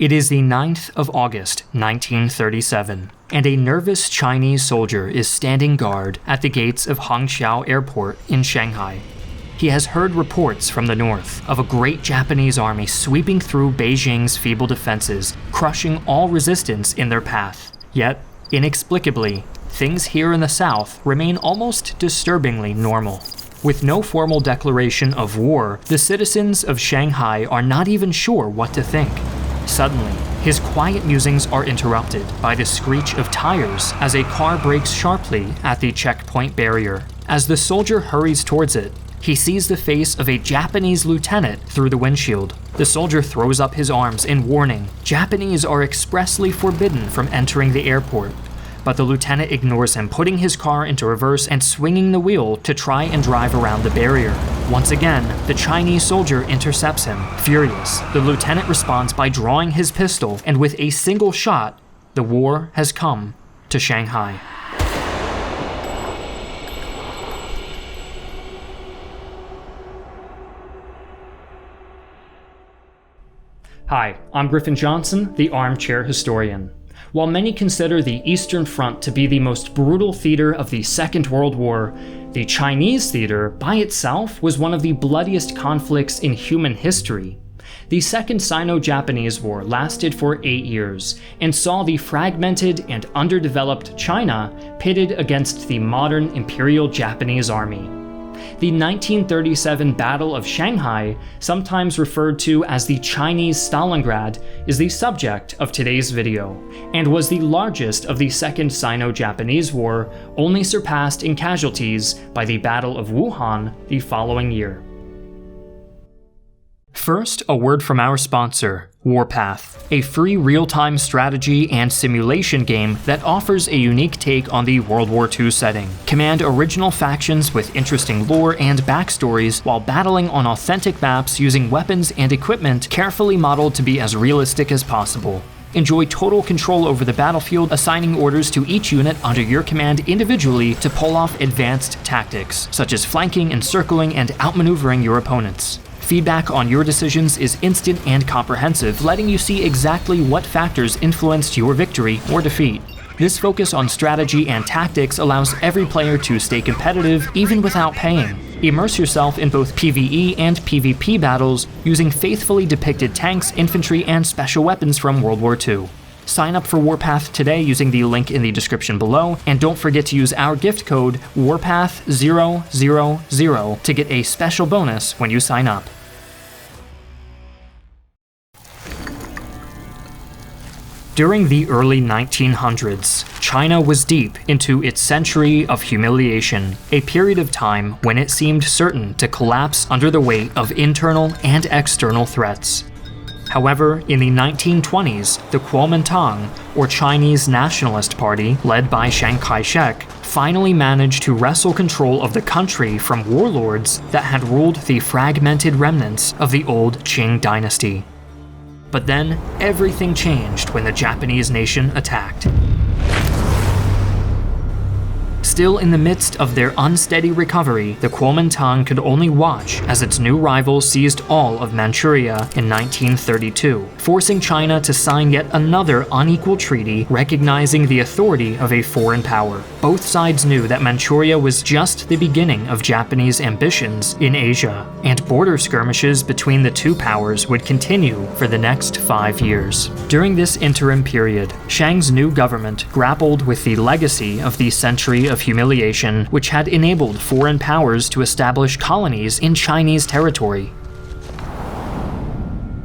It is the 9th of August, 1937, and a nervous Chinese soldier is standing guard at the gates of Hangzhou Airport in Shanghai. He has heard reports from the north of a great Japanese army sweeping through Beijing's feeble defenses, crushing all resistance in their path. Yet, inexplicably, things here in the south remain almost disturbingly normal. With no formal declaration of war, the citizens of Shanghai are not even sure what to think. Suddenly, his quiet musings are interrupted by the screech of tires as a car brakes sharply at the checkpoint barrier. As the soldier hurries towards it, he sees the face of a Japanese lieutenant through the windshield. The soldier throws up his arms in warning. Japanese are expressly forbidden from entering the airport. But the lieutenant ignores him, putting his car into reverse and swinging the wheel to try and drive around the barrier. Once again, the Chinese soldier intercepts him. Furious, the lieutenant responds by drawing his pistol, and with a single shot, the war has come to Shanghai. Hi, I'm Griffin Johnson, the Armchair Historian. While many consider the Eastern Front to be the most brutal theater of the Second World War, the Chinese theater, by itself, was one of the bloodiest conflicts in human history. The Second Sino-Japanese War lasted for 8 years, and saw the fragmented and underdeveloped China pitted against the modern Imperial Japanese Army. The 1937 Battle of Shanghai, sometimes referred to as the Chinese Stalingrad, is the subject of today's video, and was the largest of the Second Sino-Japanese War, only surpassed in casualties by the Battle of Wuhan the following year. First, a word from our sponsor, Warpath, a free real-time strategy and simulation game that offers a unique take on the World War II setting. Command original factions with interesting lore and backstories while battling on authentic maps using weapons and equipment carefully modeled to be as realistic as possible. Enjoy total control over the battlefield, assigning orders to each unit under your command individually to pull off advanced tactics, such as flanking, encircling, and outmaneuvering your opponents. Feedback on your decisions is instant and comprehensive, letting you see exactly what factors influenced your victory or defeat. This focus on strategy and tactics allows every player to stay competitive even without paying. Immerse yourself in both PvE and PvP battles using faithfully depicted tanks, infantry, and special weapons from World War II. Sign up for Warpath today using the link in the description below, and don't forget to use our gift code WARPATH000 to get a special bonus when you sign up. During the early 1900s, China was deep into its century of humiliation, a period of time when it seemed certain to collapse under the weight of internal and external threats. However, in the 1920s, the Kuomintang, or Chinese Nationalist Party, led by Chiang Kai-shek, finally managed to wrestle control of the country from warlords that had ruled the fragmented remnants of the old Qing dynasty. But then, everything changed when the Japanese nation attacked. Still in the midst of their unsteady recovery, the Kuomintang could only watch as its new rival seized all of Manchuria in 1932, forcing China to sign yet another unequal treaty recognizing the authority of a foreign power. Both sides knew that Manchuria was just the beginning of Japanese ambitions in Asia, and border skirmishes between the two powers would continue for the next 5 years. During this interim period, Chiang's new government grappled with the legacy of the century of humiliation, which had enabled foreign powers to establish colonies in Chinese territory.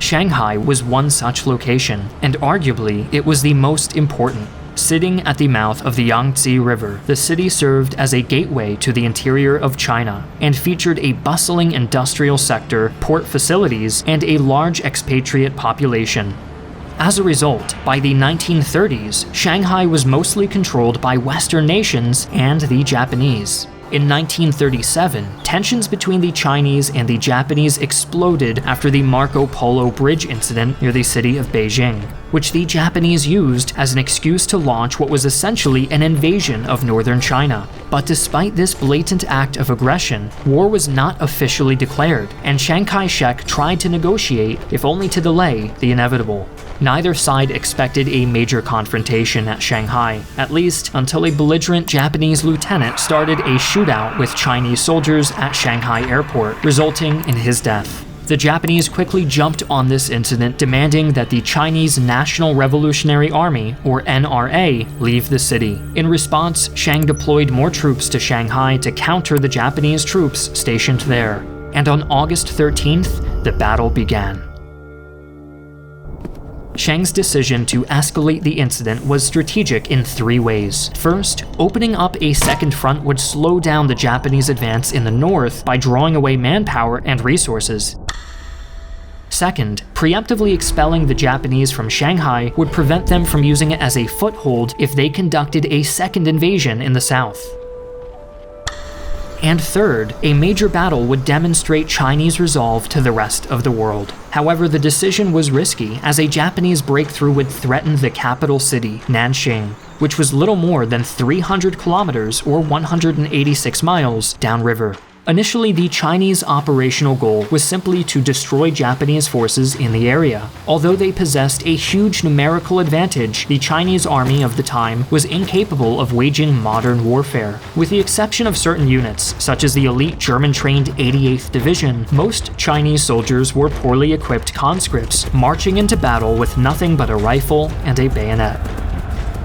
Shanghai was one such location, and arguably it was the most important. Sitting at the mouth of the Yangtze River, the city served as a gateway to the interior of China, and featured a bustling industrial sector, port facilities, and a large expatriate population. As a result, by the 1930s, Shanghai was mostly controlled by Western nations and the Japanese. In 1937, tensions between the Chinese and the Japanese exploded after the Marco Polo Bridge incident near the city of Beijing, which the Japanese used as an excuse to launch what was essentially an invasion of northern China. But despite this blatant act of aggression, war was not officially declared, and Chiang Kai-shek tried to negotiate, if only to delay the inevitable. Neither side expected a major confrontation at Shanghai, at least until a belligerent Japanese lieutenant started a shootout with Chinese soldiers at Shanghai airport, resulting in his death. The Japanese quickly jumped on this incident, demanding that the Chinese National Revolutionary Army, or NRA, leave the city. In response, Chiang deployed more troops to Shanghai to counter the Japanese troops stationed there. And on August 13th, the battle began. Chiang's decision to escalate the incident was strategic in 3 ways. First, opening up a second front would slow down the Japanese advance in the north by drawing away manpower and resources. Second, preemptively expelling the Japanese from Shanghai would prevent them from using it as a foothold if they conducted a second invasion in the south. And third, a major battle would demonstrate Chinese resolve to the rest of the world. However, the decision was risky, as a Japanese breakthrough would threaten the capital city, Nanjing, which was little more than 300 kilometers or 186 miles downriver. Initially, the Chinese operational goal was simply to destroy Japanese forces in the area. Although they possessed a huge numerical advantage, the Chinese army of the time was incapable of waging modern warfare. With the exception of certain units, such as the elite German-trained 88th Division, most Chinese soldiers were poorly equipped conscripts, marching into battle with nothing but a rifle and a bayonet.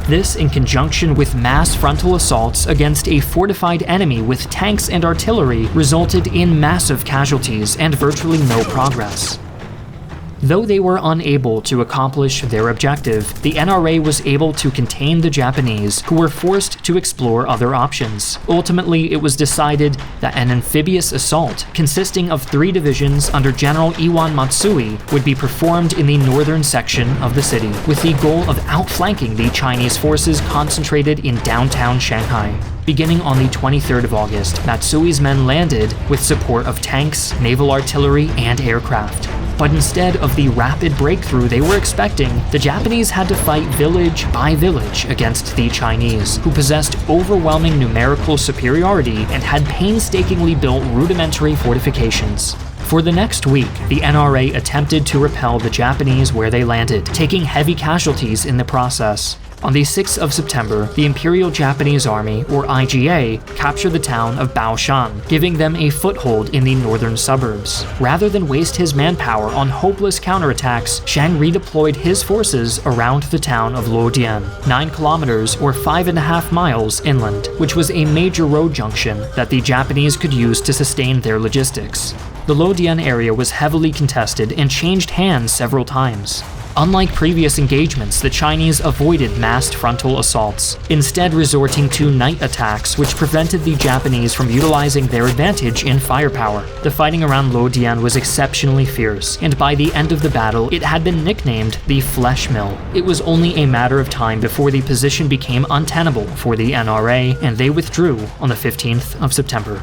This, in conjunction with mass frontal assaults against a fortified enemy with tanks and artillery, resulted in massive casualties and virtually no progress. Though they were unable to accomplish their objective, the NRA was able to contain the Japanese, who were forced to explore other options. Ultimately, it was decided that an amphibious assault, consisting of 3 divisions under General Iwan Matsui, would be performed in the northern section of the city, with the goal of outflanking the Chinese forces concentrated in downtown Shanghai. Beginning on the 23rd of August, Matsui's men landed with support of tanks, naval artillery, and aircraft. But instead of the rapid breakthrough they were expecting, the Japanese had to fight village by village against the Chinese, who possessed overwhelming numerical superiority and had painstakingly built rudimentary fortifications. For the next week, the NRA attempted to repel the Japanese where they landed, taking heavy casualties in the process. On the 6th of September, the Imperial Japanese Army, or IJA, captured the town of Baoshan, giving them a foothold in the northern suburbs. Rather than waste his manpower on hopeless counterattacks, Chiang redeployed his forces around the town of Luodian, 9 kilometers or 5.5 miles inland, which was a major road junction that the Japanese could use to sustain their logistics. The Luodian area was heavily contested and changed hands several times. Unlike previous engagements, the Chinese avoided massed frontal assaults, instead resorting to night attacks which prevented the Japanese from utilizing their advantage in firepower. The fighting around Luodian was exceptionally fierce, and by the end of the battle, it had been nicknamed the Flesh Mill. It was only a matter of time before the position became untenable for the NRA, and they withdrew on the 15th of September.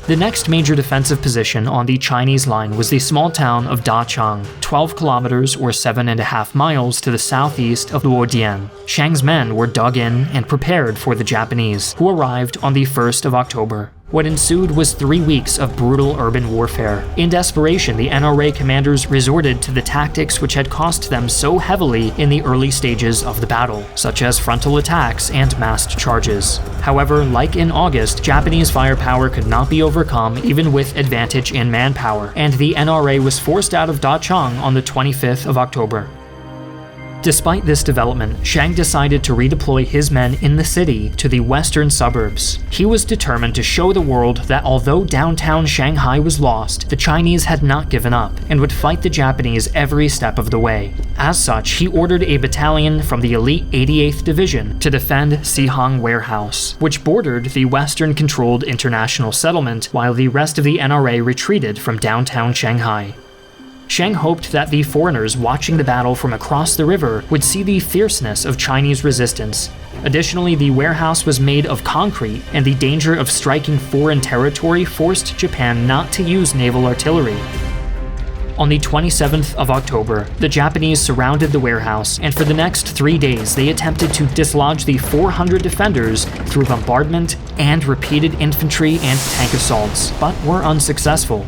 The next major defensive position on the Chinese line was the small town of Dachang, 12 kilometers or 7.5 miles to the southeast of Luodian. Chiang's men were dug in and prepared for the Japanese, who arrived on the 1st of October. What ensued was 3 weeks of brutal urban warfare. In desperation, the NRA commanders resorted to the tactics which had cost them so heavily in the early stages of the battle, such as frontal attacks and massed charges. However, like in August, Japanese firepower could not be overcome even with advantage in manpower, and the NRA was forced out of Dachang on the 25th of October. Despite this development, Chiang decided to redeploy his men in the city to the western suburbs. He was determined to show the world that although downtown Shanghai was lost, the Chinese had not given up and would fight the Japanese every step of the way. As such, he ordered a battalion from the elite 88th Division to defend Sihang Warehouse, which bordered the western-controlled international settlement, while the rest of the NRA retreated from downtown Shanghai. Chiang hoped that the foreigners watching the battle from across the river would see the fierceness of Chinese resistance. Additionally, the warehouse was made of concrete, and the danger of striking foreign territory forced Japan not to use naval artillery. On the 27th of October, the Japanese surrounded the warehouse, and for the next 3 days they attempted to dislodge the 400 defenders through bombardment and repeated infantry and tank assaults, but were unsuccessful.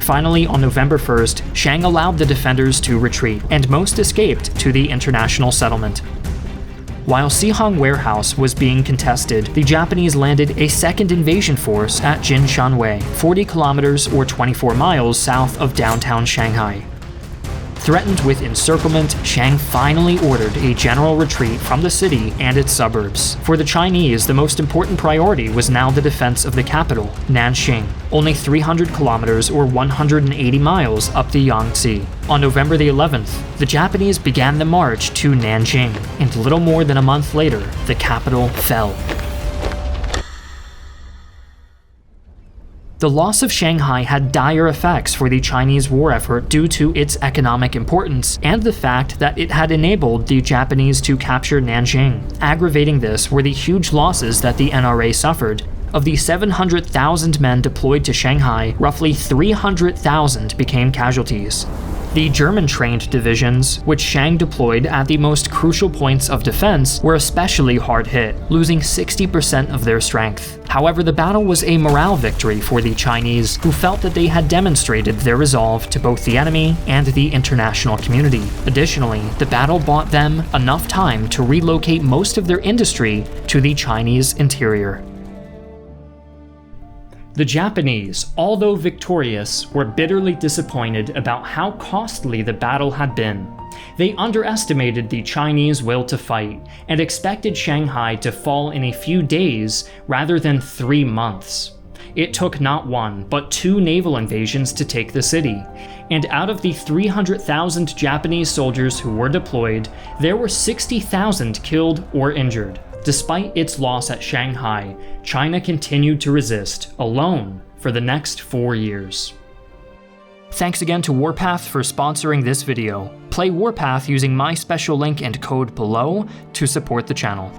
Finally, on November 1st, Shang allowed the defenders to retreat, and most escaped to the international settlement. While Sihong Warehouse was being contested, the Japanese landed a second invasion force at Jinshanwei, 40 kilometers or 24 miles south of downtown Shanghai. Threatened with encirclement, Shang finally ordered a general retreat from the city and its suburbs. For the Chinese, the most important priority was now the defense of the capital, Nanjing, only 300 kilometers or 180 miles up the Yangtze. On November the 11th, the Japanese began the march to Nanjing, and little more than a month later, the capital fell. The loss of Shanghai had dire effects for the Chinese war effort due to its economic importance and the fact that it had enabled the Japanese to capture Nanjing. Aggravating this were the huge losses that the NRA suffered. Of the 700,000 men deployed to Shanghai, roughly 300,000 became casualties. The German-trained divisions, which Shang deployed at the most crucial points of defense, were especially hard hit, losing 60% of their strength. However, the battle was a morale victory for the Chinese, who felt that they had demonstrated their resolve to both the enemy and the international community. Additionally, the battle bought them enough time to relocate most of their industry to the Chinese interior. The Japanese, although victorious, were bitterly disappointed about how costly the battle had been. They underestimated the Chinese will to fight, and expected Shanghai to fall in a few days rather than 3 months. It took not one, but 2 naval invasions to take the city, and out of the 300,000 Japanese soldiers who were deployed, there were 60,000 killed or injured. Despite its loss at Shanghai, China continued to resist, alone, for the next 4 years. Thanks again to Warpath for sponsoring this video. Play Warpath using my special link and code below to support the channel.